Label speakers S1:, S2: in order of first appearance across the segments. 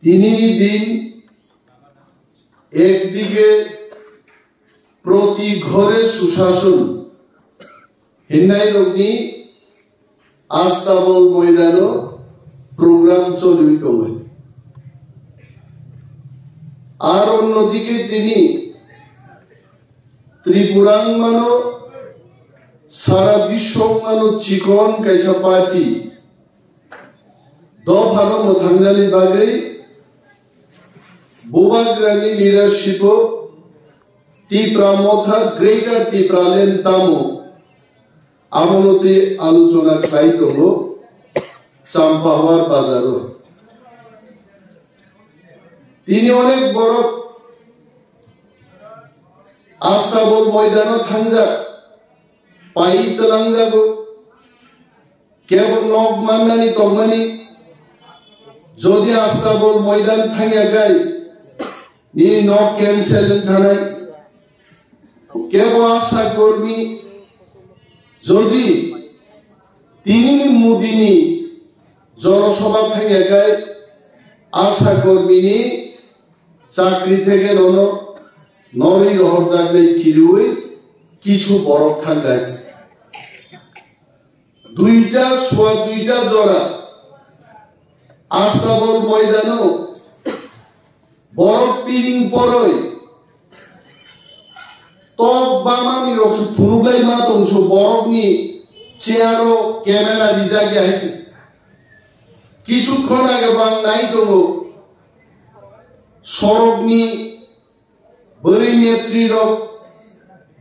S1: তিনই দিন একদিকে প্রতি ঘরে সুশাসন হিন্দাই রগ্নি আস্তাবল ময়দান প্রোগ্রাম চলিত হয় আর অন্যদিকে তিনি ত্রিপুরাং মানো সারা বিশ্ব মানো চিকন কাইসা পার্টি দফানো মথাংরানি বাগै বুবাগ্রানি লিডারশিপ ত্রিপুরা মথা গ্রেটার ত্রিপুরালেন্ড তামো আমলতে আলোচনা খাইত চাম্পাহাওয়ার বাজার তিনি অনেক বড় আস্তাবল ময়দান থাংজা পাই তলাংজাগো কেবল নব মান্নানি তংমানি যদি আস্তাবল ময়দান থাঙ্গা গাই নি নব ক্যান্সেল থানাই কেবল আশা কর্মী যদি তিনি মুদিনী জনসভা থেকে গায় আশা কর্মী চাকরি থেকে নরি রহর জাগলে কিরুই কিছু বরফ থাকাছে দুইটা জোড়া আস্তাবল ময়দান বরফ পিরিং পরই তব বামানি রক্স ফুনুগলাই মাতংস বরফ নি চেয়ারও ক্যামেরা রিজাগে আইছে কিছুক্ষণ আগে বাং নাই তো সরব নি বরি নেত্রীর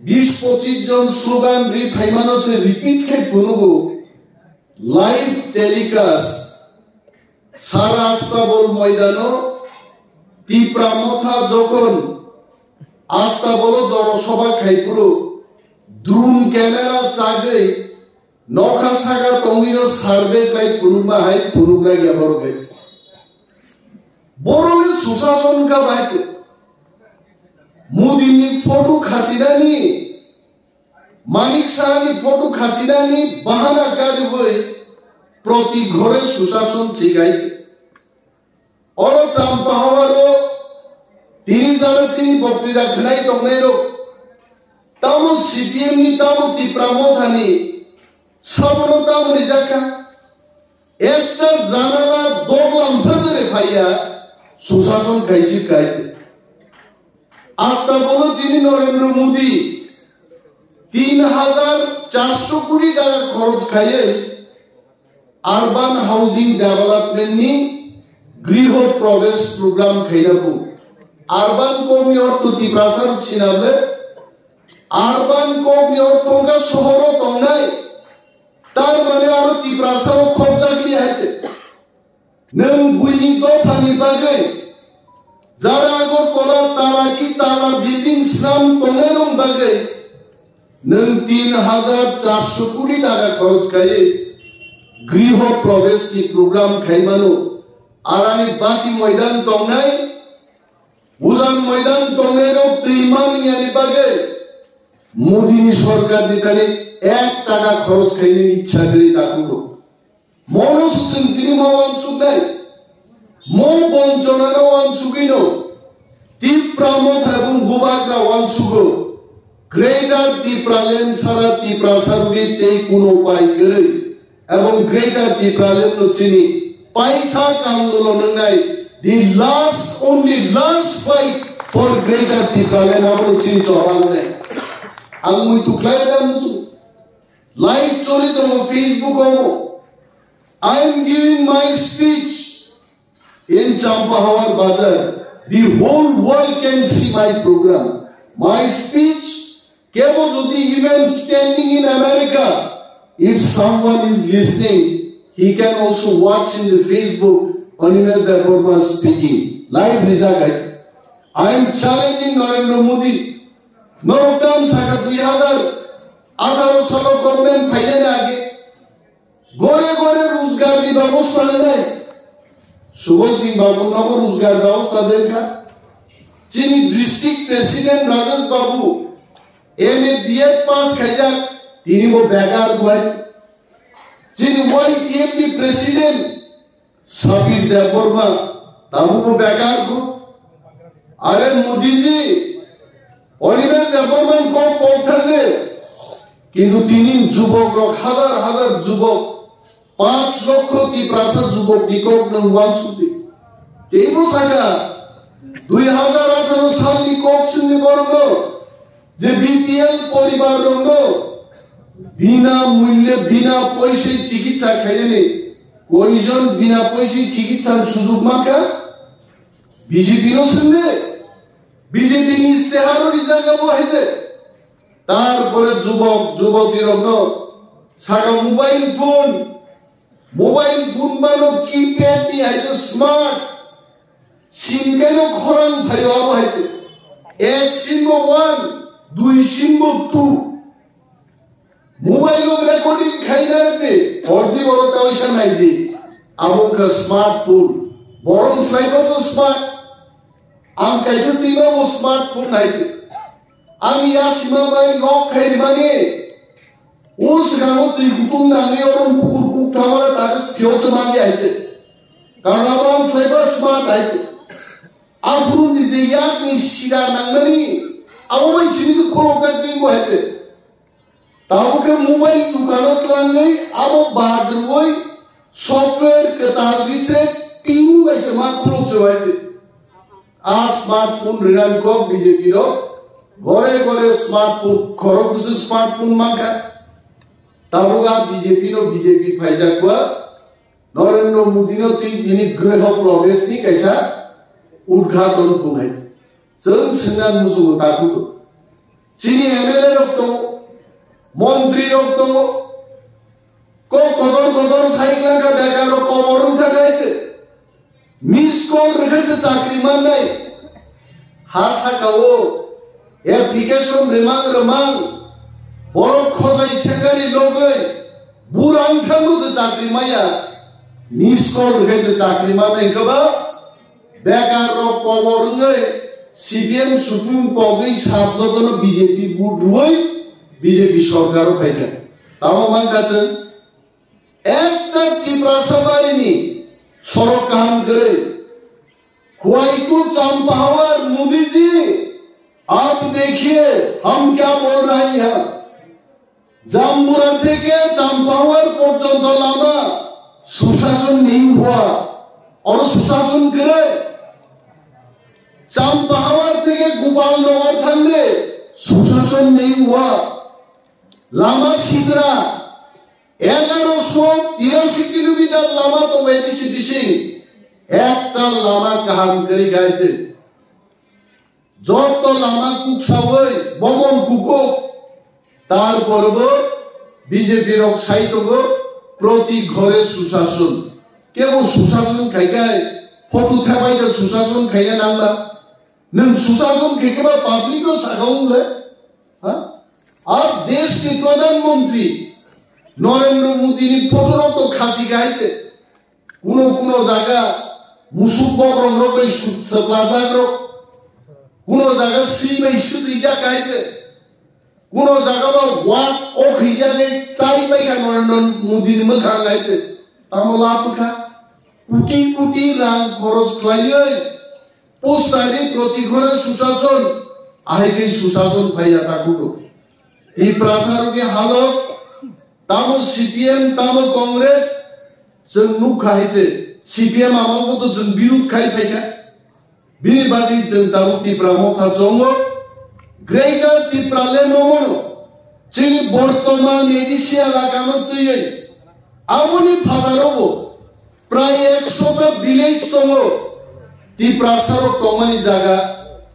S1: 20-25 জন স্লোগান ফাইমানসে রিপিট খাই ফুনুগো লাইভ টেলিকাস্ট সারা আস্তাবল ময়দান ত্রিপুরা মথা যখন আস্তাবল জনসভা খাইপুরো দ্রুন ক্যামেরা চাগে নখা সাগা তঙ্গির সার্ভে খাই ফুনুমা হাই ফুনুগ্রা গেবার গাই বড়লে সুশাসন কা বাইতে মুদিনী ফটো খাসিরানি মানিক সাহানি ফটো খাসিরানি বাহানা কাজ বই প্রতি ঘরে সুশাসন শিখাই অর চাম্পাহাওয়ারও তিনি যারা চিনি বক্তৃতা খানাই তংনাইরো তামো সিপিএম নি তামো ত্রিপুরা মথানি সাবনো তাম রিজাকা একটা জানালা দোগলাম ভেতরে ভাইয়া সুশাসন খাইছি খাইছে আস্থা বলো তিনি নরেন্দ্র মোদী 3,400 কোটি টাকা খরচ খাইয়ে আরবান হাউজিং ডেভেলপমেন্ট নি গৃহ প্রবেশ প্রোগ্রাম খাইনাবো আরবান কর্মী অর্থ ত্রিপ্রাসার ছিনাবলে আরবান কর্মী অর্থ শহর তংনাই তার মানে আরো ত্রিপ্রাসার খরচা গিয়ে হাইতে নং বুইনি দফানি বাগে যারা আগর কলার তারাকি তারা বিল্ডিং শ্রাম তংনাইরং বাগে নং 3,400 কোটি টাকা খরচ খাইয়ে গৃহ প্রবেশ নি প্রোগ্রাম খাইমানো আর আমি বাকি ময়দান তংনাই উজান ময়দান তংনাইরও ইমান ইয়ানি বাগে মোদিনী সরকার নিকানে 1 টাকা খরচ খাইনি ইচ্ছা করে তাকুলো মনসুচিন তিনি মাওয়ান সুনাই মো বঞ্চনার ওয়ান সুগিনো ত্রিপুরা মথ এবং বুবাগ্রা ওয়ান সুগো গ্রেটার ত্রিপুরালেন্ড সারা ত্রিপুরা সার্বিতে কোনো উপায় করে এবং গ্রেটার ত্রিপুরালেন্ড চিনি পাইথাক আন্দোলন নাই the last only last fight for greater Tripuraland আমরা চিনি চড়ালে আমি তো ক্লাইডাম লাইভ চলিত Facebook I am giving my speech in Champahawar Bazar. The whole world can see my program. My speech, kebo jodi even standing in America, if someone is listening, he can also watch in the Facebook Animal Dharma speaking. Live result. I am challenging Narendra Modi. Norottam Saka 2018 সালের government ফাইনালে আগে গড়ে গড়ে রোজগার দি ব্যবস্থা নেই সুবল সিং বাবু নগর রোজগার ব্যবস্থা দেন কা যিনি ডিস্ট্রিক্ট প্রেসিডেন্ট রাজেশ বাবু এমএ বিএড পাস খাইয়া তিনি ও বেকার বয় যিনি ওয়াইটিএমপি প্রেসিডেন্ট সাবির দেববর্মা তাবুকো বেকার কো আরে মোদিজি পরিবেশ ডেভেলপমেন্ট কো পৌঁছালে কিন্তু তিনি যুবক হাজার হাজার যুবক 5 লক্ষ কি প্রাসাদ যুবক নিকক নংবান সুতি এই বসাকা 2018 সাল নিকক সিনি বর্ণ যে বিপিএল পরিবার রঙ্গ বিনা মূল্যে বিনা পয়সায় চিকিৎসা খাইলেনি কয়জন বিনা পয়সায় চিকিৎসার সুযোগ মাকা বিজেপি নো সঙ্গে বিজেপি ইস্তেহারই জায়গা বহাইতে তারপরে যুবক যুবতীর সাগা মোবাইল ফোন বানো কিপ্যাড নি হাইতে স্মার্ট সিম কেন খরান ভাই হইতে এক সিম 1 2 সিম 2 মোবাইল রেকর্ডিং খাইনারে অর্ধি বড় পয়সা নাই দি আবকা স্মার্টফোন বরং স্লাইবাস স্মার্ট আম কাইছে তিনো স্মার্টফোন নাইতে আমি ইয়াসিমা ভাই নক খাইর মানে ওস গামো তুই কুতুম নাঙ্গে ওরম কুকুর কুক থামালে তাকে ফিওতে মাঙ্গে আইতে কারণ আম স্লাইবাস স্মার্ট আইতে আফরুন দিছে ইয়াক নি শিরা নাঙ্গনি আবো ভাই চিনি খোলকা দিন বহাইতে তাওকে মোবাইল দোকানত লাঙ্গে আবো বাদরবই সফটওয়্যার কেতাল দিছে পিং বাইছে মা খুলতে হইতে আ স্মার্টফোন রিরান কো বিজেপি র ঘরে ঘরে স্মার্টফোন খরচ স্মার্টফোন মাঙ্গা তাওগা বিজেপি ফাইজা কো নরেন্দ্র মোদি নো তিনি গৃহ প্রবেশ নি কাইসা উদ্ঘাটন বুঙাই जों सोंनान मुजुगो ताकु चिनि एमएलए रक दङ মন্ত্রী রক দङ को कदर साइक्ला का बेकार कबरन थाखायसे मिस कल रेखायसे चाकरी माननाय हासाकाओ एप्लिकेशन रेमां बर खजाय सेंगारि लगै बुरां थांगो चाकरी माया मिस कल रेखायसे चाकरी माननाय गोबा बेकार कबरनै सीपीएम सुप्रीम कोर्ट साबजन बीजेपी बुट रुई बीजेपी सरकार फाइका तामा मांगाचन একটা ত্রিপ্রাসাবারিনী সড়ক কাম করে ख्वाइको चंपावर मोदी जी आप देखिए हम क्या बोल रहे हैं जाम्बुरा থেকে चंपावर পর্যন্ত लामा सुशासन नहीं हुआ और सुशासन करे चंपावर থেকে गोपालनगर थांगे सुशासन नहीं हुआ लामा सिद्रा 1183 किलोमीटर लामा तो वैदिश दिशे একটা লামা কাম করি গাইছে যত লামা কুকসাবই বমন কুকো তারপরব বিজেপি রক সাইতগ প্রতি ঘরে সুশাসন কেবল সুশাসন খাইগায় ফটো থাবাইতে সুশাসন খাইনা নামবা नों सुशासन केकेबा पब्लिक को सागाउंले हां और देश के प्रधानमंत्री नरेंद्र मोदी नि फोटो तो खासी गाइते कुनो जागा मुसुक बगरम रोगै सप्लाजाग्रो कुनो जागा सीमै सुदिजा गाइते कुनो जागा बा वाट ओखिजाने ताई बाइगा नरेंद्र मोदी नि मखा गाइते तामला पुखा कुटी रां खरच खालायै पोस्टारी प्रति घरे सुशासन आइके सुशासन पाइया ताकुको ई प्रासार के हालत तामो सीपीएम तामो कांग्रेस जों नुखाइছে सीपीएम आमाखौ तो जों बिरुद खाइफाइखा बिनि बादि जों तामो तिप्रा मथा जंग ग्रेटर तिप्राले नमनो जोंनि बर्तमान एडिसिया लागानो तयै आबोनि फादारबो प्राय 100 टा विलेज दङ तिप्रासार टंगानि जागा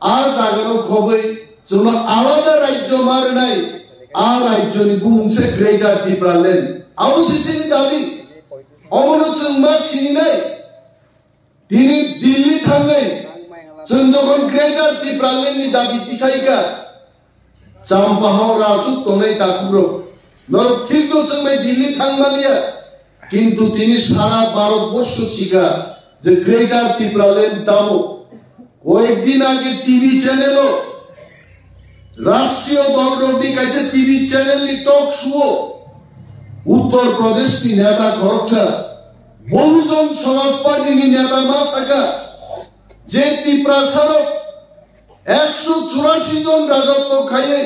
S1: आ जागानो खबै जोंना आलादा राज्य मारनाय आ राज्यनि बुंसे ग्रेटर तिप्रालेण्ड आबो सिसिनि दाबि अमनो जों मा सिनिनाय दिनै दिल्ली थांनाय जों जखन ग्रेटर तिप्रालेण्डनि दाबि तिसाइका चाम्पाहाव रासुक तंनाय ताकुरो नर ठीक तो जों बै दिल्ली थांमालिया किन्तु तिनि सारा भारतबर्ष सिगा যে গ্রেটার তিপ্রালেন্ড তামো কয়েকদিন আগে টিভি চ্যানেলও রাষ্ট্রীয় দলটি কাছে টিভি চ্যানেল নি টক শো উত্তর প্রদেশ নি নেতা খরচা বহুজন সমাজ পার্টি নি নেতা মাসাকা যে ত্রিপ্রাসারক 184 জন রাজত্ব খাইয়ে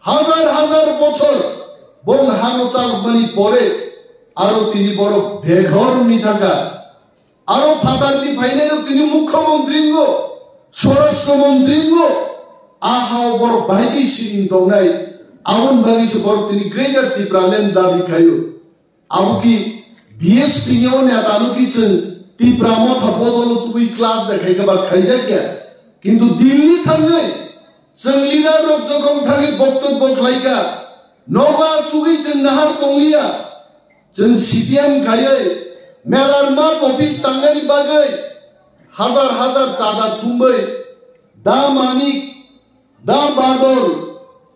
S1: হাজার হাজার বছর বন হানোচালমানি পরে আরো তিনি বড় বেঘর নি থাকা আরো ফাটারটি ফাইনাল তিনি মুখ্যমন্ত্রী স্বরাষ্ট্রমন্ত্রী আহাও বড় বাইকি সিরিং দংনাই আমন বাগিসে বড় তিনি গ্রেটার ত্রিপুরাল্যান্ড দাবি খাইও আবু কি বিএসপি নিও নেতানো কিছু ত্রিপুরা মথা বদল তুই ক্লাস দেখাইবা খাইজাকে কিন্তু দিল্লি থাঙ্গাই जों लिडार जखन थाङि बक्तब्य खालायगा नगा सुगै जों नाहार तंलिया जों सिपिएम गायै मेलार मार्क अफिस थांनायनि बागै हाजार हाजार चादा थुंबै दा मानिक दा बादल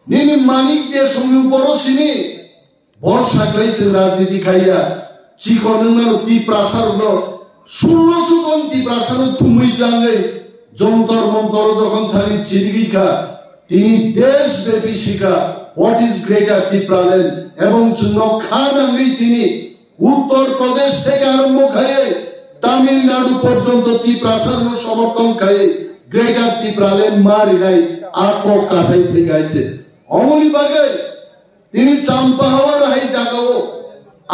S1: निनि मानिक दे संयु बरसिनि बरसाग्लै जों राजनीति खाया चिकननो ति प्रासारनो 1600 जन ति प्रासार थुमै लाङै जंतर मंतर जखन थाङि चिरिगिखा তিনি দেশব্যাপী শিখা হোয়াট ইজ গ্রেটার ত্রিপুরাল্যান্ড এবং খানাঙ্গি তিনি উত্তর প্রদেশ থেকে আরম্ভ খায়ে তামিলনাড়ু পর্যন্ত ত্রিপ্রাসারণ সমর্থন খায়ে গ্রেটার ত্রিপুরাল্যান্ড মারি নাই আকক কাছাই ফেগাইছে অমনি বাগে তিনি চাম্পাহাওয়ার হাই জাগাও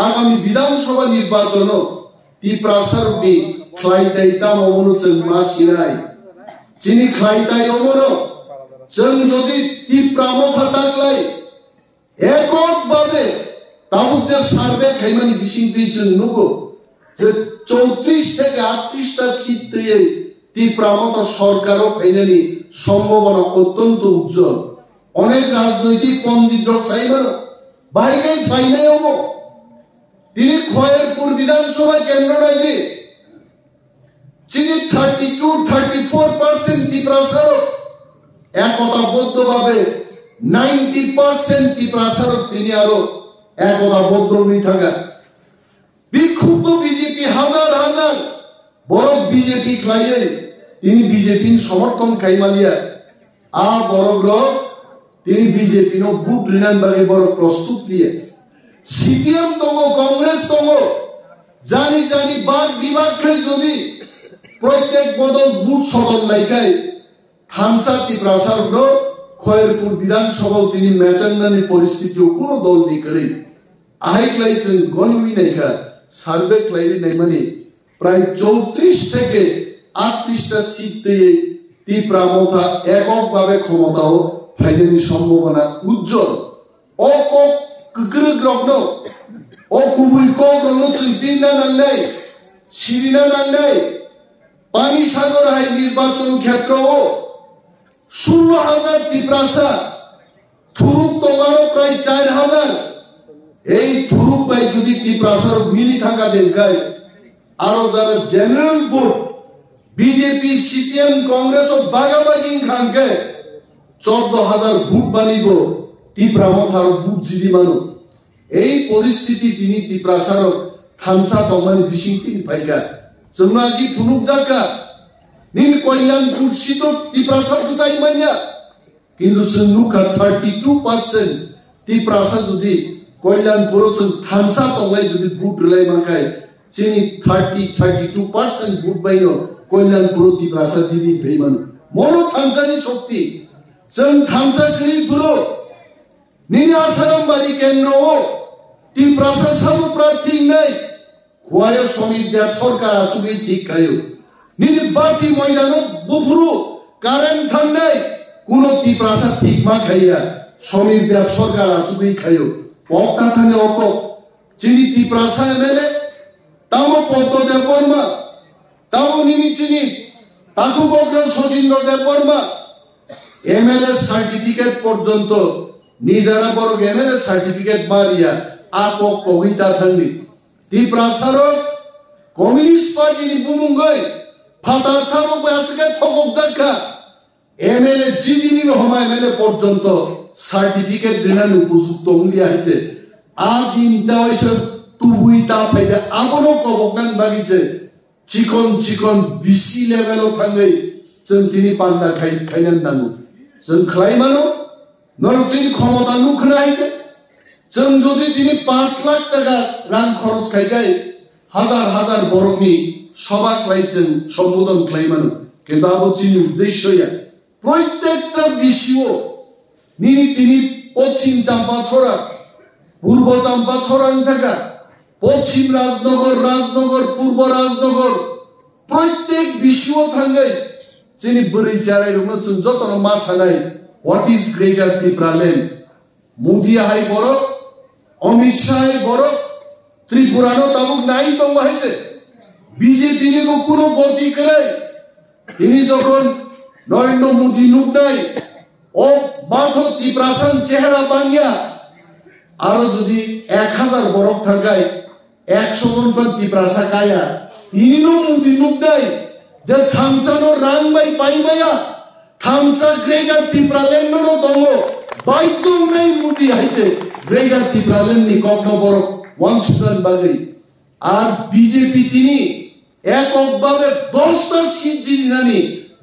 S1: আগামী বিধানসভা নির্বাচন ত্রিপ্রাসারণী খ্লাইতাইতাম অমনুচং মাসিনাই যিনি খ্লাইতাই অমনো जों যদি ত্রিপ্রামথা থাকলাই এককভাবে তাও যে সার্ভে খাইমানি বিশিংতি जों नुगो যে 34 থেকে 38 টা সিট দিয়ে ত্রিপ্রামথা সরকারও ফাইনালি সম্ভাবনা অত্যন্ত উজ্জ্বল অনেক রাজনৈতিক পণ্ডিত চাইবেন বাইরে ফাইনাই হবো তিনি খয়েরপুর বিধানসভা কেন্দ্রটাই দিয়ে যিনি 32-34% ত্রিপ্রাসার একতাবদ্ধভাবে 90% ত্রিপ্রাসার তিনি আরো একতাবদ্ধ হয়ে থাকা বিক্ষুব্ধ বিজেপি হাজার হাজার বড় বিজেপি খাইয়ে তিনি বিজেপির সমর্থন খাইমালিয়া আ বড় তিনি বিজেপি নো বুট রিনান বাগে বড় প্রস্তুত দিয়ে সিপিএম তঙ্গ কংগ্রেস তঙ্গ জানি জানি বাদ বিভাগ খাই যদি প্রত্যেক বদল বুট সদল লাইকায় থামসা ত্রিপ্রাসার খয়েরপুর বিধানসভা তিনি মেচান্নানি পরিস্থিতি কোনো দল নেই করে আহাইক্লাই जों গণমি নাইকা সার্ভে ক্লাইরি নাই মানে প্রায় 34 থেকে 38 টা সিট দিয়ে ত্রিপ্রামথা এককভাবে ক্ষমতাও ফাইনালি সম্ভাবনা উজ্জ্বল অক কগ্রগ্রগ্ন ও কুবুই কগ্রগ্ন চিন্তা নান্নাই সিরিনা নান্নাই পানি সাগর হাই নির্বাচন ক্ষেত্র 16,000 ত্রিপ্রাসা থুরুক তোলারও প্রায় 4,000 এই থুরুক ভাই যদি ত্রিপ্রাসার মিলি থাকা দেখায় আরো যারা general vote BJP CPM Congress ও বাগাবাগিং খানকে 14,000 ভোট বানিব ত্রিপ্রামথার ভোট জিদি মানো এই পরিস্থিতি তিনি ত্রিপ্রাসার থামসা তমানি বিশিংতি পাইকা जोंना কি ফুনুক জাকা নিন কল্যাণপুর সিত ত্রিপ্রাসার চাই মাইয়া কিন্তু जों नुका 32% ত্রিপ্রাসা যদি কল্যাণপুর जों থামসা তলাই যদি ভোট লাই মাকায় চিনি 32% ভোট বাইনো কল্যাণপুর ত্রিপ্রাসা দিদি বেইমান মনো থামসানি শক্তি जों থামসা গরিবগুলো নিনি আসারাম বাড়ি কেন্দ্র ত্রিপ্রাসা সব প্রার্থী নাই খোয়ায় সমীর দেব সরকার আচুবি ঠিক খায়ো নিনি বাতি ময়দানো বুফুরু কারেন্ট থান্ডাই কোন ত্রিপ্রাসা ঠিক মা খাইয়া সমীর দেব সরকার আচুবি খায়ো পক্কা থানে অত চিনি ত্রিপ্রাসা এমএলএ তাও পদ্ম দেব বর্মা তাও নিনি চিনি তাকু বগ্র সচিন্দ্র দেব বর্মা এমএলএ সার্টিফিকেট পর্যন্ত নিজেরা বড় এমএলএ সার্টিফিকেট মারিয়া আকক কবিতা থাঙ্গি ত্রিপ্রাসার কমিউনিস্ট পার্টি নি বুমুঙ্গই ফাতা ছাড়ো বাসকে ঠকক দেখা এমএলএ জিদিনি রহমা এমএলএ পর্যন্ত সার্টিফিকেট দিনান উপযুক্ত উলি আইতে আ দিনটা হইছে তুবুই তা ফাইদা আগনো কবকান বাগিছে চিকন চিকন বিসি লেভেলও থাঙ্গই जों তিনি পান্ডা খাইনান নানু जों খাই মানো নরচিন ক্ষমতা নুখনা আইতে जों যদি তিনি 5 লাখ টাকা রান খরচ খাইগাই হাজার হাজার বরংনি সভা ক্লাইছেন সম্বোধন ক্লাইমানো কিন্তু চিনি উদ্দেশ্য প্রত্যেকটা বিষয় তিনি পশ্চিম চাম্পাছড়া পূর্ব চাম্পাছড়ান থাকা পশ্চিম রাজনগর পূর্ব রাজনগর প্রত্যেক বিষয় থাকে যিনি বড়ি চারাই যত মাসা নাই what is greater Tripuraland Modi হাই বড় অমিত শাহ বড় ত্রিপুরানো তাবুক নাই তো হয়েছে বিজেপি কোনো গতি করে তিনি যখন নরেন্দ্র মোদী নুক নাই ও মাথো ত্রিপ্রাসান চেহারা বাঙ্গিয়া আরো যদি 1000 বরফ থাকায় 100 জন ত্রিপ্রাসা কায়া ইনিনো মোদী নুক নাই যে থামসানো রাং বাই পাইবায়া থামসা গ্রেটার ত্রিপুরাল্যান্ড নো দঙ্গ বাইতো নাই মোদী হাইছে গ্রেটার ত্রিপুরাল্যান্ড নি কখনো বরফ ওয়ান সুদান বাগৈ আর বিজেপি তিনি এককভাবে 10টা সিট জিনিনানি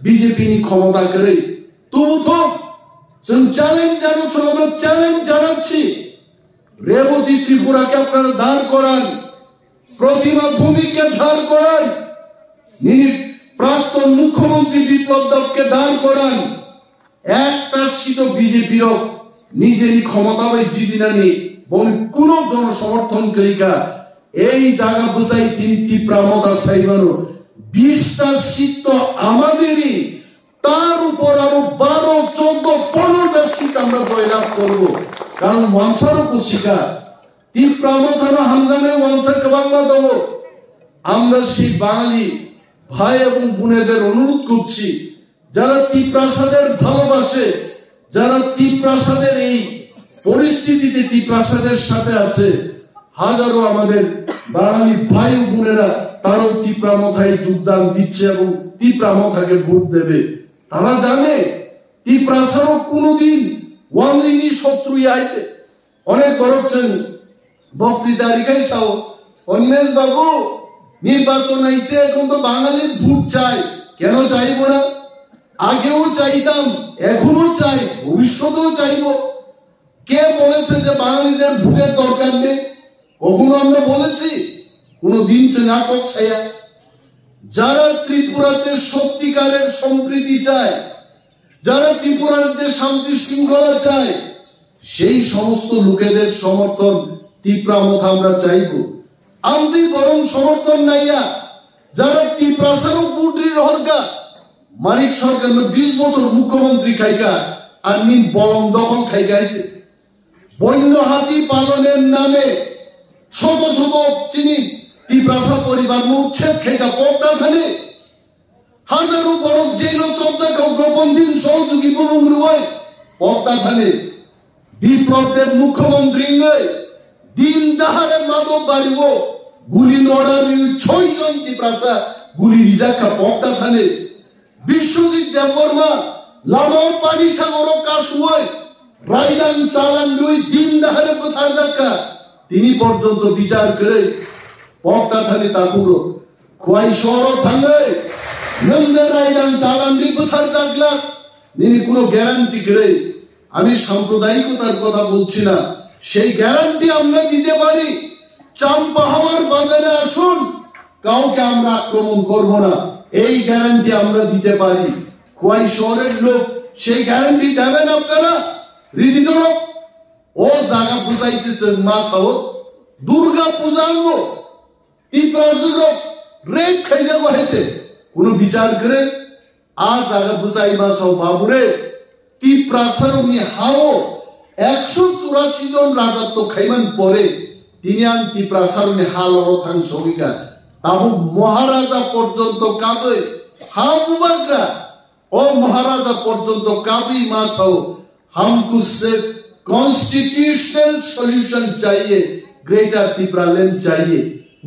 S1: বিজেপি নি ক্ষমতা করে তবু তো চ্যালেঞ্জ জানাচ্ছি রেবতী ত্রিপুরাকে আপনারা দাঁড় করান প্রতিমা ভূমিকে দাঁড় করান প্রাক্তন মুখ্যমন্ত্রী বিপ্লব দেবকে দাঁড় করান একটা সিট বিজেপির নিজেরই ক্ষমতা জিদিনানি কোন জনসমর্থনকারীকা এই জায়গা বোঝাই তিনি ত্রিপুরা মতা চাইবানো 20টা সিট তো আমাদেরই তার উপর আরো 12, 14, 15টা সিট আমরা জয়লাভ করবো কারণ ওয়ানসার উপর শিখা ত্রিপুরা মতানো হামজানে ওয়ানসার বাংলা দেবো আমরা সেই বাঙালি ভাই এবং বোনেদের অনুরোধ করছি যারা ত্রিপ্রাসাদের ভালোবাসে যারা ত্রিপ্রাসাদের এই পরিস্থিতিতে ত্রিপ্রাসাদের সাথে আছে হাজারো আমাদের বাঙালি ভাই ও বোনেরা তারাও ত্রিপুরা মথায় যোগদান দিচ্ছে এবং ত্রিপুরা মথাকে ভোট দেবে তারা জানে ত্রিপ্রাসারও কোনোদিন ওয়ানদিনই শত্রু আইছে অনেক করছেন বক্তৃতা রিখাইছাও অন্যের বাবু নির্বাচন আইছে এখন তো বাঙালির ভোট চাই কেন চাইবো না আগেও চাইতাম এখনো চাই ভবিষ্যতেও চাইব কে বলেছে যে বাঙালিদের ভোটের দরকার নেই কখনো আমরা বলেছি কোনদিন সে নাটক ছায়া যারা ত্রিপুরাতে সত্যিকারের সম্প্রীতি চায় যারা ত্রিপুরাতে শান্তি শৃঙ্খলা চায় সেই সমস্ত লোকেদের সমর্থন ত্রিপুরা মথা আমরা চাইব আমদি বরং সমর্থন নাইয়া যারা ত্রিপ্রাসারও পুটরির হরকা মানিক সরকার 20 বছর মুখ্যমন্ত্রী খাইকা আর নিন বলম দখল খাইকাইছে বন্য হাতি পালনের নামে শত শত চিনি ত্রিপ্রাসা পরিবার উচ্ছেদ খাইকা পকড়াখানে হাজারো বড় জেল শ্রদ্ধা গোপন্থীন সহযোগী প্রবঙ্গুয় পকড়াখানে বিপ্লবের মুখ্যমন্ত্রী দিন দাহারে মাদক বাড়িব গুলি নড়ার 6 জন ত্রিপ্রাসা গুলি রিজাখা পকড়াখানে বিশ্বজিৎ দেববর্মা লামাও পানি সাগর কাশুয় রাইদান চালান দুই দিন দাহারে কোথায় দেখা তিনি পর্যন্ত বিচার করে পকড়াখানে তাকুরো খোয়াই শহর থাঙ্গে নন্দে রাইদান চালান দি কোথায় জাগলা তিনি কোনো গ্যারান্টি করে আমি সাম্প্রদায়িকতার কথা বলছি না সেই গ্যারান্টি আমরা দিতে পারি চাম্পা হাওয়ার বাজারে আসুন কাউকে আমরা আক্রমণ করব না এই গ্যারান্টি আমরা দিতে পারি খোয়াই শহরের লোক সেই গ্যারান্টি দেবেন আপনারা হৃদিত ও জায়গা বুঝাইতেছেন মাসাও দুর্গা পূজাঙ্গ ত্রিপুরা রেপ খাই যাব হয়েছে কোন বিচার করে আজ জায়গা বুঝাই মাসাও বাবুরে ত্রিপ্রাসার হাও 184 জন রাজত্ব খাইমান পরে তিনি আন ত্রিপ্রাসার হাল অরথাং সবিকা তাবু মহারাজা পর্যন্ত কাবে হাবুবাগরা ও মহারাজা পর্যন্ত কাবি মাসাও हमको सिर्फ कॉन्स्टिट्यूशनल सॉल्यूशन चाहिए ग्रेटर त्रिपुरालैंड चाहिए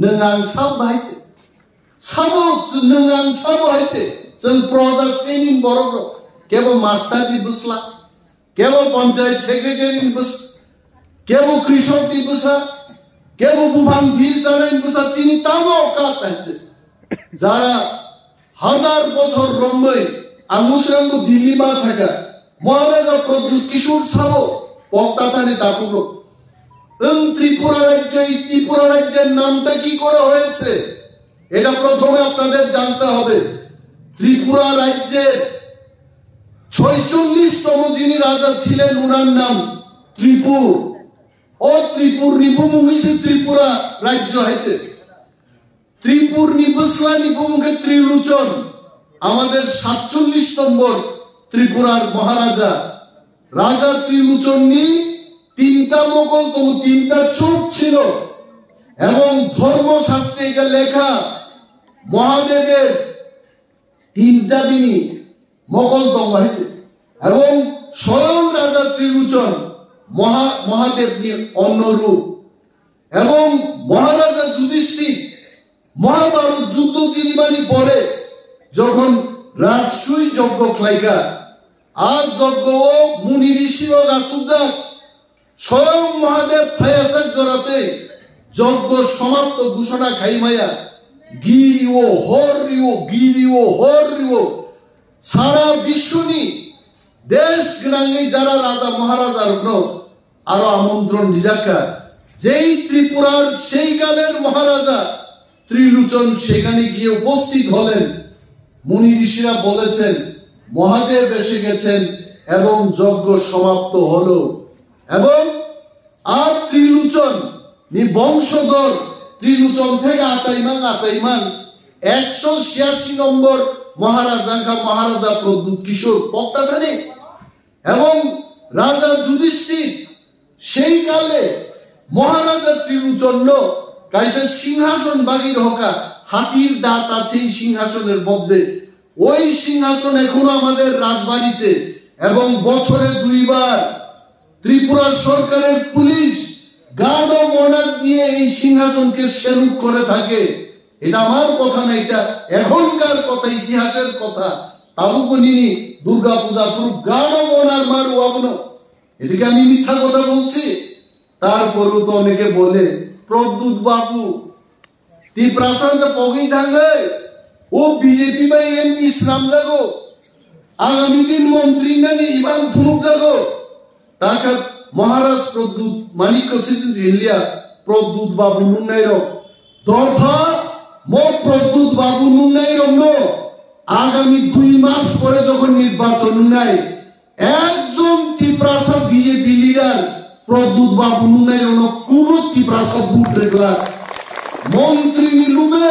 S1: नंगां सब बाइते सबो नंगां सब बाइते जों प्रजा सेनिन बरग केवल मास्टर दी बुसला केवल पंचायत सेक्रेटरी बुस केवल कृषक दी बुसा केवल बुभां भील जानाय बुसा चिनी तामो काटाइছে যারা হাজার বছর রম্বই আঙ্গুসরাঙ্গ দিল্লি মাসাকা মহারাজা প্রদ্যুৎ কিশোর সাবো পকড়াখানে তাকুলো ত্রিপুরা রাজ্যের নামটা কি করা হয়েছে এটা প্রথমে আপনাদের জানতে হবে ত্রিপুরা রাজ্যের 46তম যিনি রাজা ছিলেন ওনার নাম ত্রিপুর। ও ত্রিপুর নিপুমুখী ত্রিপুরা রাজ্য হয়েছে। ত্রিপুর নিবসলা নিপুমুখে ত্রিলোচন আমাদের 47 নম্বর ত্রিপুরার মহারাজা। রাজা ত্রিলোচন নি 3টা মোগল তম 3টা চোখ ছিল এবং ধর্মশাস্ত্রে এটা লেখা মহাদেবের 3টা বিনি মোগল তম হয়েছে এবং স্বয়ং রাজা ত্রিলোচন মহাদেব নিয়ে অন্য রূপ। এবং মহারাজা যুধিষ্ঠির মহাভারত যুদ্ধ তিনিবারই পরে যখন রাজসুই যজ্ঞ খাইকা আর যজ্ঞ মুনি ঋষি ও রাসুদার স্বয়ং মহাদেব ফায়াসাক জরাতে যজ্ঞ সমাপ্ত ঘোষণা খাইমায়া গিরিও হরিও সারা বিশ্বনি দেশ গ্রামে যারা রাজা মহারাজার আরো আমন্ত্রণ নিজাকা যেই ত্রিপুরার সেই কালের মহারাজা ত্রিলোচন সেখানে গিয়ে উপস্থিত হলেন। মুনি ঋষিরা বলেছেন মহাদেব এসে গেছেন এবং যজ্ঞ সমাপ্ত হলো। এবং আর ত্রিলোচন বংশধর ত্রিলোচন থেকে আচাইমান 186 নম্বর মহারাজা প্রদ্যুৎ কিশোর পক্তাখানে এবং রাজা যুধিষ্ঠির সেই কালে মহারাজা ত্রিলোচন কাইসে সিংহাসন বাগির হকা হাতির দাঁত আছে এই সিংহাসনের মধ্যে। ওই সিংহাসন এখনো আমাদের রাজবাড়িতে এবং বছরে 2 বার ত্রিপুরা সরকারের পুলিশ গার্ড অফ অনার দিয়ে এই সিংহাসনকে সেলুট করে থাকে। এটা আমার কথা না, এটা এখনকার কথা, ইতিহাসের কথা। তাবুকনিনি দুর্গা পূজা পুরো গার্ড অফ অনার মারু আপন, এদিকে আমি মিথ্যা কথা বলছি? তারপরও তো অনেকে বলে প্রদ্যুৎ বাবু ती प्रासांत पोगी थांगे वो बीजेपी में एमपी इस्लाम जागो आगामी दिन मंत्री ने इमाम फुनुक जागो ताकत महाराज प्रद्युत मानिक सिद्ध इंडिया प्रद्युत बाबू नुनाइरो दफा मो प्रद्युत बाबू नुनाइरो नो आगामी 2 মাস পরে যখন নির্বাচন নাই একজন ত্রিপ্রাসা বিজেপি লিডার প্রদ্যুৎ বাবু নুনাইরো কোন ত্রিপ্রাসা বুট রেগলা মন্ত্রী নিলুবে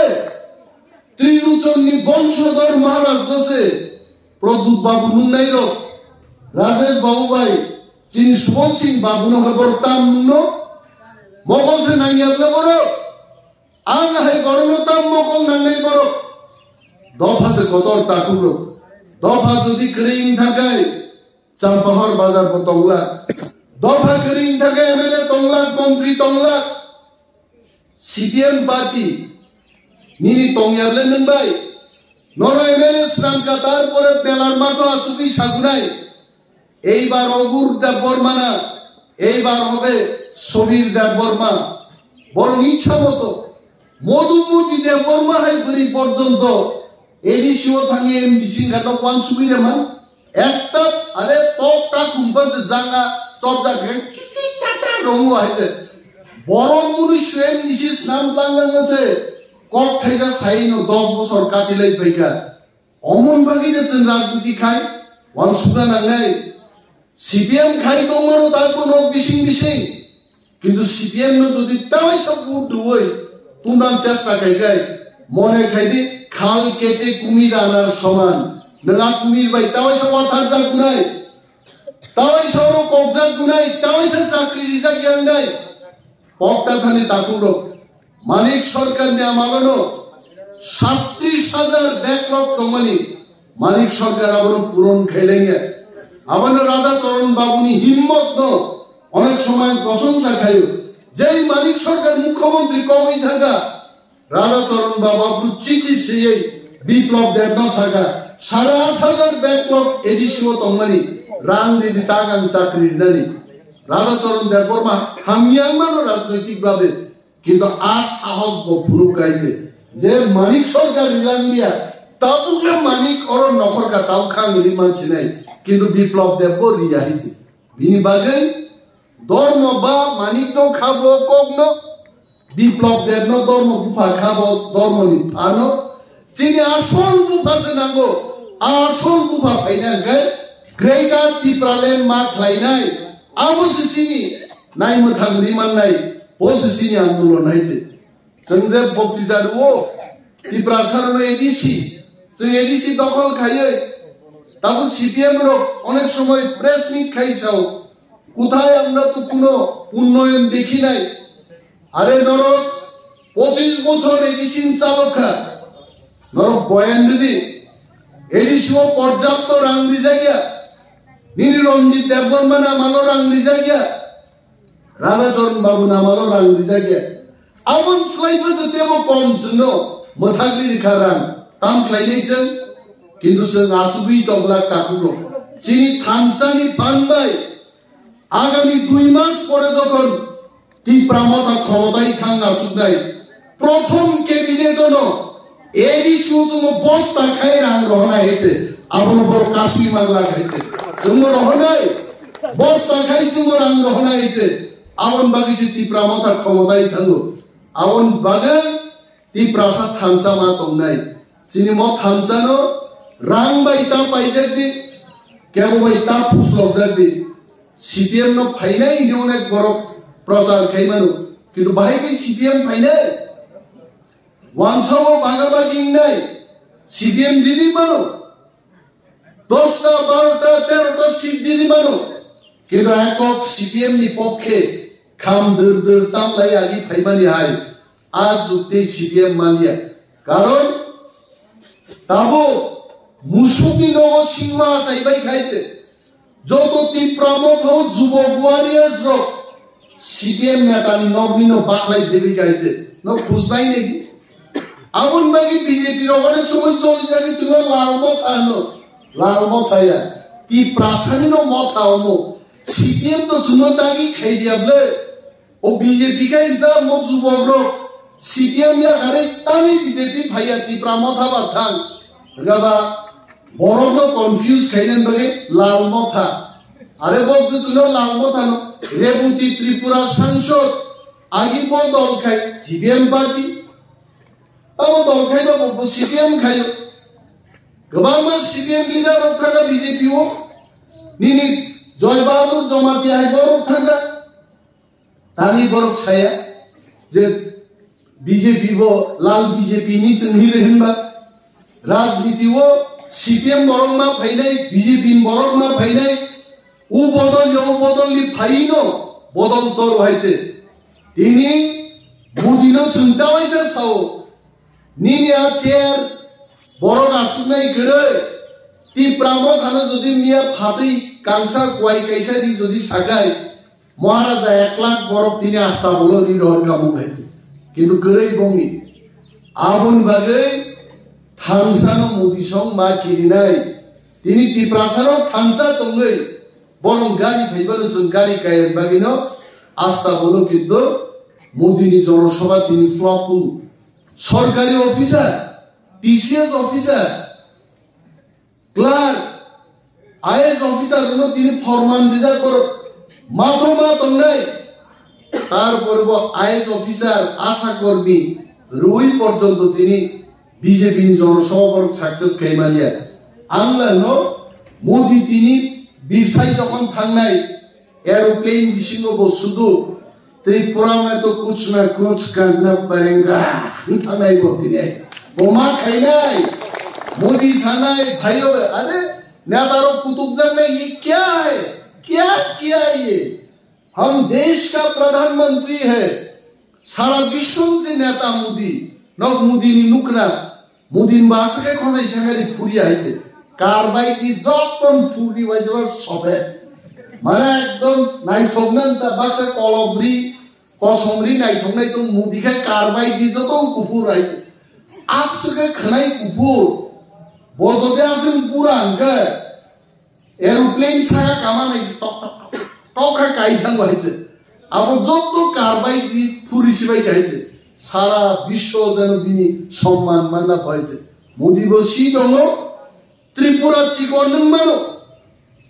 S1: ত্রিলোচন নি বংশধর মহারাজ দছে প্রদ্যুৎ বাবু নুনাইরো রাজেশ বাবু ভাই যিনি সুবল সিং বাবু নহবর তাম নুনো মগলসে নাইয়াতলে বড় আং হাই গরম তাম মগল নাঙ্গাই বড় দফাসে কতর তাকুরো দফা যদি ক্রিং থাকায় চারপাহাড় বাজার তংলা দফা ক্রিং থাকে এমএলএ তংলা মন্ত্রী তংলা সিপিএম পার্টি নিনি তংয়ারলে নংবাই নর এমএলএ শ্রামকা তারপরে বেলার মাটো আসুকি সাগুনাই এইবার অগুর দেব বর্মা না এইবার হবে সমীর দেব বর্মা বরং ইচ্ছা মতো মধুমতি দেব বর্মা হাই করি পর্যন্ত এডিসিও থাকি এমবিসি ঘাটো পান সুবিরে মান একটা আরে টকটা কুম্পাতে জাঙ্গা চর্দা কি কাটা রঙ হইতে বড় মনুষ্য এমবিসি নাম টাঙ্গাছে কক খাইজা সাইনো 10 বছর কাটিলাই পাইকা অমন ভাগি গেছেন রাজনীতি খাই ওয়ান সুরা নাঙ্গাই সিপিএম খাই তোমারও তার কোনো বিশিং কিন্তু সিপিএম যদি তাই সব উঠ হই তোমরা চেষ্টা খাই মনে খাইদি খাল কেটে কুমির আনার সমান না কুমির ভাই তাই সব অথার যা গুনাই তাই সব কবজা গুনাই তাই সে চাকরি রিজা জ্ঞান নাই পক্তা থানে তাকুরো মানিক সরকার নিয়ে মালানো 37,000 ব্যাকলগ তোমানি মানিক সরকার আবার পূরণ খেলেঙ্গে আবার রাধা চরণ বাবুনি হিম্মত ন অনেক সময় প্রশংসা খাইও যেই মানিক সরকার মুখ্যমন্ত্রী কমই থাকা রাধা চরণ বাবু চিঠি সেই বিপ্লব দেব না থাকা 8,500 ব্যাকলগ এডিসিও তোমানি রাং দিদি তাগাং চাকরি নানি রাধা চরণ দেব বর্মা হামিয়াং মানো রাজনৈতিক ভাবে কিন্তু আর সাহস ফুরু গাইছে যে মানিক সরকার ইলাঙ্গিয়া তাবুকে মানিক অর নখরকা তাও খাঙ্গলি মানছি নাই কিন্তু বিপ্লব দেব রিয়া হইছে বিনি বাগে ধর্ম বা মানিক তো খাবো কগ্ন বিপ্লব দেব ন ধর্ম ফুফা খাবো ধর্ম নি Fanon Sini asal bupa senanggo, asal bupa fainangkai, Greater Tipraland mak lainai, abo sini, nai mathang riman nai, bos sini andolon naite. Sengjak bokti daruo, Tiprasar no edisi, seng edisi dokol kaya, tabu CPM ro, onek সময় press meet খাই চাও, কোথায় আমরা তো কোনো উন্নয়ন দেখি নাই, আরে ধরো 25 বছর এডিসিন চালকা, ধরো বয়ান দিদি, এডিসিও পর্যাপ্ত রাং দিজা গিয়া, নীল রঞ্জিত দেববর্মা নামালো রাং দিজা গিয়া, রাধাচরণ বাবু নামালো রাং দিজা গিয়া, আমন স্লাইবা যেতেও কম ছিল, মথাগির খারান, তাম খাইলেছেন, কিন্তু সে আসুবি তবলা কাকুরো, চিনি থানসানি পানবাই, আগামী 2 মাস পরে যখন তীব্রামতা ক্ষমতায় খান আসুদাই, প্রথম ক্যাবিনেট হলো এডিসি জন্য বস্তা খাই রাং রহনা হয়েছে, আপন বড় কাশুই মাগলা খাইতে, জন্য রহনাই, বস্তা খাই জন্য রাং রহনা হয়েছে, আপন বাগিছে তীব্রামতা ক্ষমতায় থাকলো, আপন বাগে তীব্রাসা থানসা মা তংনাই, চিনি ম থানসানো রাং বাইতা পাইজাক দি, কেবল বাইতা ফুসলক যাক দি, CPM no ফাইনাই নি অনেক বড় প্রচার খাইমানো, কিন্তু বাহিকে CPM ফাইনাই, ওয়ানসাও বাগাবাগিং নাই, CPM জিদি মানো, 10টা 12টা 13টা সিট জিদি মানো, কিন্তু একক CPM নি পক্ষে খাম দর তামলাই আগি ফাইমানি হাই, আজ যুক্তি CPM মানিয়া, কারণ তাবো মুসুকি নব সিংহা চাইবাই খাইছে, যত তীব্রামত হোক যুবক ওয়ারিয়ার্স রক CPM নেতানি নবনীন বাংলায় দেবী গাইছে, ন খুঁজনাই নাকি, আমন বাকি বিজেপি অনেক সময় চলে যাবে ছিল লালমত হাইয়া, তীব্রাসানি মত হাওমো, CPM তো শুনো তাগি খাই দিয়াবলে, ও বিজেপি খাই তা মো যুবক রক, CPM ya গারে তামি বিজেপি ভাইয়া তীব্রামত হাবা থাং, গাবা বড় কনফিউজ খাইলেন বাকি লালমথা, আরে বলতে ছিল লালমথা নো, রেবতী ত্রিপুরা সাংসদ, আগে দল খাই CPM পার্টি, তাও দল খাই না CPM খাই, গোবাং মা CPM লিডার থাকা BJP O, Nini Joy Bahadur জমাতি I বড় থাকা, তানি বড় ছায়া, যে বিজেপি লাল বিজেপি নিচে নিলে হেনবা, রাজনীতি ও CPM বরং মা ফাইনাই, বিজেপি বরং মা ফাইনাই, ও বদলি ফাইনো বদল তোর হয়েছে, তিনি মুদিনো চিন্তা হয়েছে সাও, নিনিয়া চেয়ার বড় আসুনাই করে, তীব্রামত খানে যদি মিয়া ফাতেই কাংসা কোয়াই কাইসা দি যদি সাগাই, মহারাজা 1 লাখ বরফ তিনি আস্থা বলো রিডর কামু খাইছে, কিন্তু করে বঙ্গি, আমন বাগে থানসানো মোদি সং মা কিনি নাই, তিনি তীব্রাসানো থানসা তঙ্গই, বরং গাড়ি ফাইবানো जों গাড়ি কায়ের বাগিনো আস্থা বলো, কিন্তু মোদিনি জনসভা তিনি ফ্লপু, সরকারি officer, TCS officer, clerk, IAS officer গুলো তিনি ফরমান রিজার্ভ করো, মাথমা তঙ্গাই, তারপর IAS অফিসার, আশা কর্মী, রুই পর্যন্ত তিনি বিজেপি জনসভা সাকসেস খাইমালিয়া, আংলানো মোদি তিনি বিরসাই যখন থাকনাই, এরোপ্লেন বিশিঙ্গ শুধু ত্রিপুরা में तो कुछ ना कुछ करना पड़ेगा, থাকনাই তিনি বোমা খাইনাই, मोदी सानाई भाइयों, अरे नेतारों कुतुबजान ने ये क्या है, क्या किया ये, हम देश का प्रधानमंत्री है, सारा विश्व से नेता मोदी, नौ मोदी नी नुकना, मोदी बास के कौन सा इशारे फूरी आई थे, कारवाई की जॉब फूरी वजह सोपे, माना एकदम नाइट होगना ता बाक्स कॉलोब्री, कॉसोमरी नाइट होगना तो मोदी का कारवाई की जो तो कुपूर आई थे, आप सके खनाई कुपूर, बहुत आसन पूरा अंकर, एरोप्लेन सारा कामा नहीं टॉक है काई थंग वाले थे, अब जो तो कारवाई की पूरी सिवाय काई थे, सारा विश्व जन बिनी सम्मान मानना पाए थे, मोदी वो सीधों त्रिपुरा चिकोन मरो,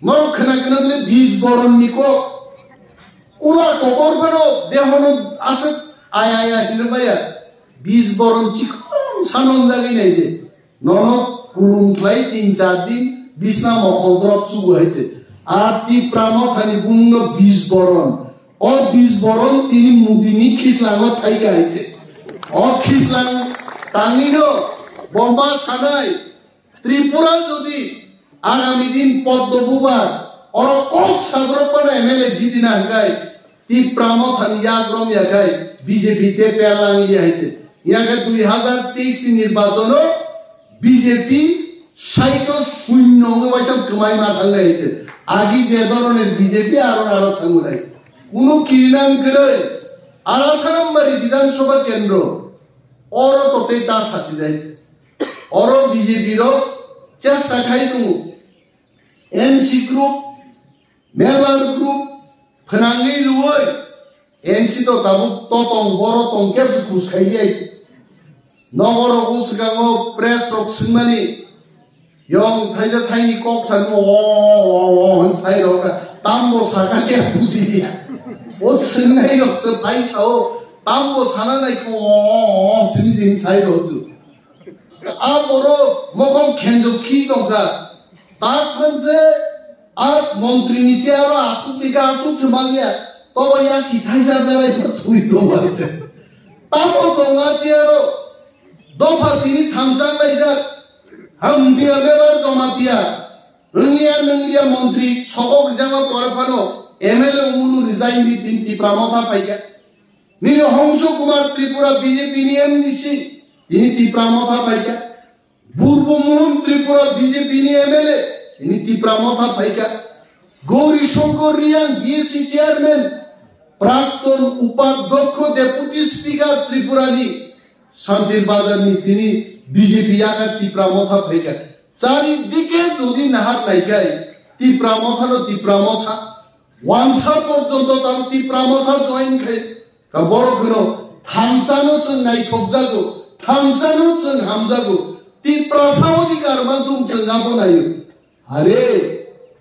S1: मरो खना खना ले 20 बरन निको, कुला कोपर बनो, देवनो आसक आया हिलबाया, 20 बरन चिकोन सानों जागे नहीं थे, ননক কুলুমখ্লাই 3-4 দিন বিছনা মখলদ্রপ চুগু হয়েছে আর টিপ্রামথানি বুংনো 20 বরণ ও 20 বরণ তিনি মুদিনি খিসলাঙ থাইকা হয়েছে ও খিসলাং টাঙ্গিনো বম্বা সানাই ত্রিপুরা যদি আগামী দিন পদ্মবুবার और कोक सादरपन एमएलए जितिना हंगाय टिप्रामथानि याग्रम यागाय बीजेपी ते पेरलांगि आइছে ইয়াকে 2023 নির্বাচন বিজেপি সাইকো শূন্য ওইসব কমাই মা থাকলে আইছে আগি যে ধরনের বিজেপি আরো থাঙ্গুলাই কোনো কিরণাং করে আরাসারামবাড়ি বিধানসভা কেন্দ্র অর তোতে তার শাসি যাইছে অর বিজেপির চেষ্টা খাই তুমি এনসি গ্রুপ মেবার গ্রুপ ফনাঙ্গি লুই এনসি তো তাবু ততং বড় তং কেবস খুশ খাই যাইছে নগর গুসগাঙ্গ প্রেস রক্সিমানি ইয়ং থাইজা থাইনি কক সান ও সাই রকা তামবো সাকাকে বুঝিয়া ও সিননাই রক্স ফাইসাও তামবো সানানাই কো সিমিজিন সাই রজু আ বড় মকম খেনজো কি দংকা তার ফনসে আর মন্ত্রী নিচে আর আসুবিকা আসুক মাগিয়া তবে ইয়া সিথাই যাবে তুই তো মারতে তামো দংা চেয়ারো দফা তিনি থামসাং লাইজা হাম বিয়া বেবার জমাতিয়া নংিয়া মন্ত্রী সবক জামা পরফানো এমএলএ উলু রিজাইন দি তিন টিপ্রামথা পাইকা নিলে হংস কুমার ত্রিপুরা বিজেপি নিয়ম দিছি তিনি টিপ্রামথা পাইকা পূর্বমোহন ত্রিপুরা বিজেপি নি এমএলএ তিনি টিপ্রামথা পাইকা গৌরী শঙ্কর রিয়াং বিএসসি চেয়ারম্যান প্রাক্তন উপাধ্যক্ষ ডেপুটি স্পিকার ত্রিপুরানি শান্তির বাজার নি তিনি বিজেপি আকার টিপ্রামথা পাইকা চারিদিকে যদি নাহার নাইকাই টিপ্রামথা ওয়ানসা পর্যন্ত তার টিপ্রামথা জয়েন খাই বড় কোনো থামসানো চং নাইকক যাগো থামসানো চং হামজাগো টিপ্রাসা অধিকার মাধ্যম চং যাবো নাইও আরে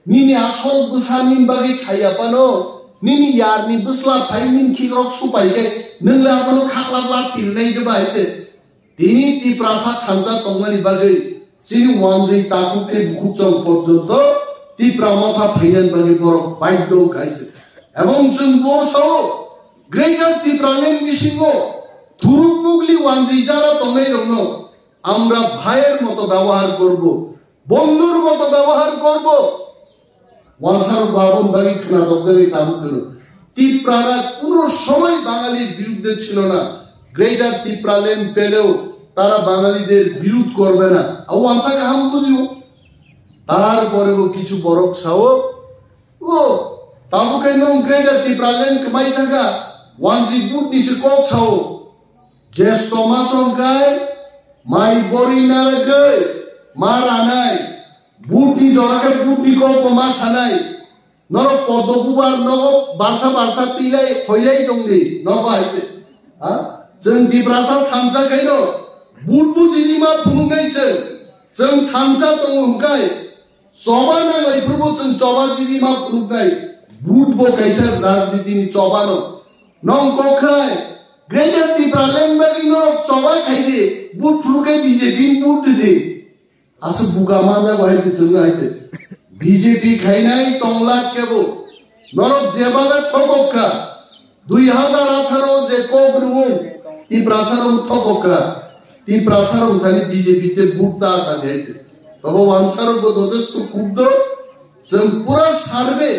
S1: নিনি আসল বুসানিন বাগে খাইয়া পানো নিনি ইয়ারনি বুসলা ফাইমিন খিরক সুপাইকে নংলা পানো খাকলাবলা তিরনাই জবাইতে তিনি টিপ্রাসা থামসা তংমানি বাগে যিনি ওয়ানজেই তাকুকে বুকুচং পর্যন্ত টিপ্রামথা ফাইনান বাগে বড় বাইদ্য খাইছে এবং जों বর্ষাও গ্রেটার টিপ্রালেন বিশিঙ্গ থুরুক মুগলি ওয়ানজেই যারা তংনাই রং আমরা ভাইয়ের মতো ব্যবহার করব বন্ধুর মতো ব্যবহার করব ওয়ানসার বাবন বাগি খানা দগরে তাবু কেন টিপ্রারা কোনো সময় বাঙালির বিরুদ্ধে ছিল না গ্রেটার টিপ্রালেন পেলেও তারা বাঙালিদের বিরোধ করবে না ওয়ানসাকে হাম বুঝিও তারপরে কিছু বরক সাও ও তাবু কেন গ্রেটার টিপ্রালেন কমাই থাকা ওয়ানজি বুট নিছে কক সাও জ্যেষ্ঠ মাসংকায় মাই বরি নারগে মারানাই বুটি জরাকে বুটি কো কমা সানাই নর পদপুবার নগ বারসা তিলাই হইলাই দংদি নবাইতে হা जों दिब्रासा थामसा गायनो बुटबु जिनिमा फुंगाइছে जों थामसा दं हंगाय जबा नांलायफोरबो जों जबा जिनिमा फुंगाय बुटबो गायছে राजनीतिनि जबानो नं कखाय ग्रेटार टिप्रालेन बागिनो जबा खाइदे बुट फुंगाय बिजेपि बुट दे आसु बुगा माजा बायते जों आइते বিজেপি খাইনাই তংলা কেবো নরক যেভাবে ঠককা 2018 যে কোগ্রু টিপ্রাসারম ঠককা টিপ্রাসারম খালি বিজেপিতে বুটটা আসা যাইছে তবে ওয়ানসার যথেষ্ট ক্ষুব্ধ जों পুরো সার্ভে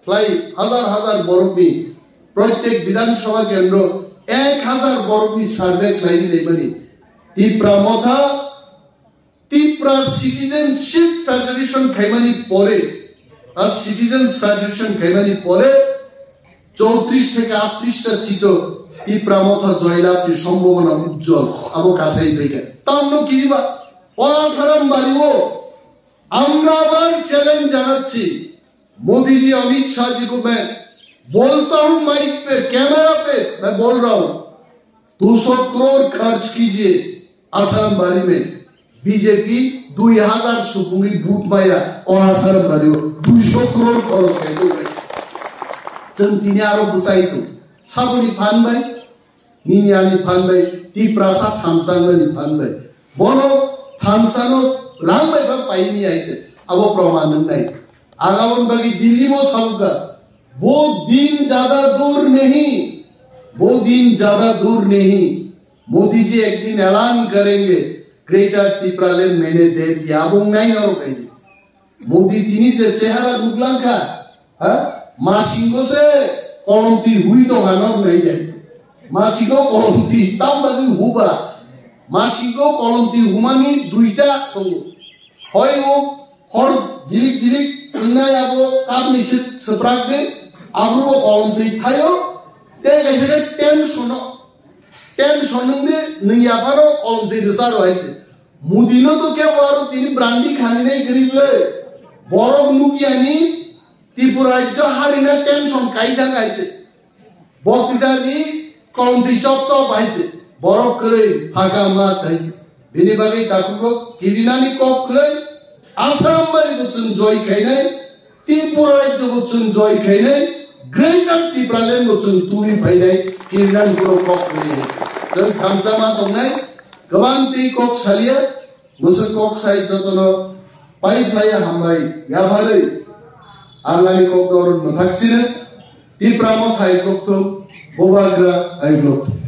S1: প্রায় হাজার বর্গমি প্রত্যেক বিধানসভা কেন্দ্র 1000 বর্গমি সার্ভে ক্লাই নেইবানি টিপ্রামথা টিপ্রা সিটিজেনশিপ ফেডারেশন খাইমানি পরে আর সিটিজেন্স ফেডারেশন খাইমানি পরে 34 থেকে 38টা সিট টিপ্রামথা জয়লাভের সম্ভাবনা উজ্জ্বল আবো কাছেই থেকে তান্ন কিবা ওয়াসারাম বাড়িও আমরা আবার চ্যালেঞ্জ জানাচ্ছি मोदी जी अमित शाह जी को मैं बोलता हूं माइक पे कैमरा पे मैं बोल रहा हूं 200 करोड़ खर्च कीजिए आसाम बारी में बीजेपी 2000 सुपुंगी बूट माया और आसाम बारी 200 करोड़ खर्च कर जों दिनै आरो बुसाइतो साबुनि फानबाय निनियानि फानबाय टिप्रासा थामसांनि फानबाय बनो थानसानो राम बाइबा पाइनी आइचे अब प्रमाण नहीं आगावन बाकी दिल्ली में सबका वो दिन ज्यादा दूर नहीं मोदी जी एक दिन ऐलान करेंगे ग्रेटर टिप्रालैंड मैंने दे दिया अब नहीं और कहीं मोदी तिनी से चेहरा दुगलान का मासिंगो से कॉलमती हुई तो गाना नहीं जाए मासिंगो कॉलमती तब बदी हुआ मासिंगो कॉलमती हुमानी दुईटा तो होय वो हर जिलिक इंगा याबो काम निश्चित सप्राग दे अब वो कॉलमती थायो ते कैसे टेंशन दे नहीं यापारो कॉलमती दिसारो है मुदिनो तो क्या वारो तीन ब्रांडी खाने नहीं गरीब ले बोरो मुकियानी त्रिपुरा जो हारिना टेंशन कायदा गायते बक्तिदारी कॉलमती चौप आइते बोरो करे फाका मा कायते बेनि बागै ताकुको किरिनानी कॉप करे आसाम बारी बुचुन जॉय खाइनाय त्रिपुरा जो बुचुन जॉय खाइनाय ग्रेटर टिप्रालैंड बुचुन तुरी फाइनाय किरिनान गुरो कॉप करे जों खामसामा दंनाय गोबां ति कॉप सालिया मुसु कॉप साइड दतनो पाइप लाया हामबाय याबारै आंगानि कॉप दरन मथाक्सिनो त्रिपुरा मथाय कॉप तो बोबाग्रा आइग्लक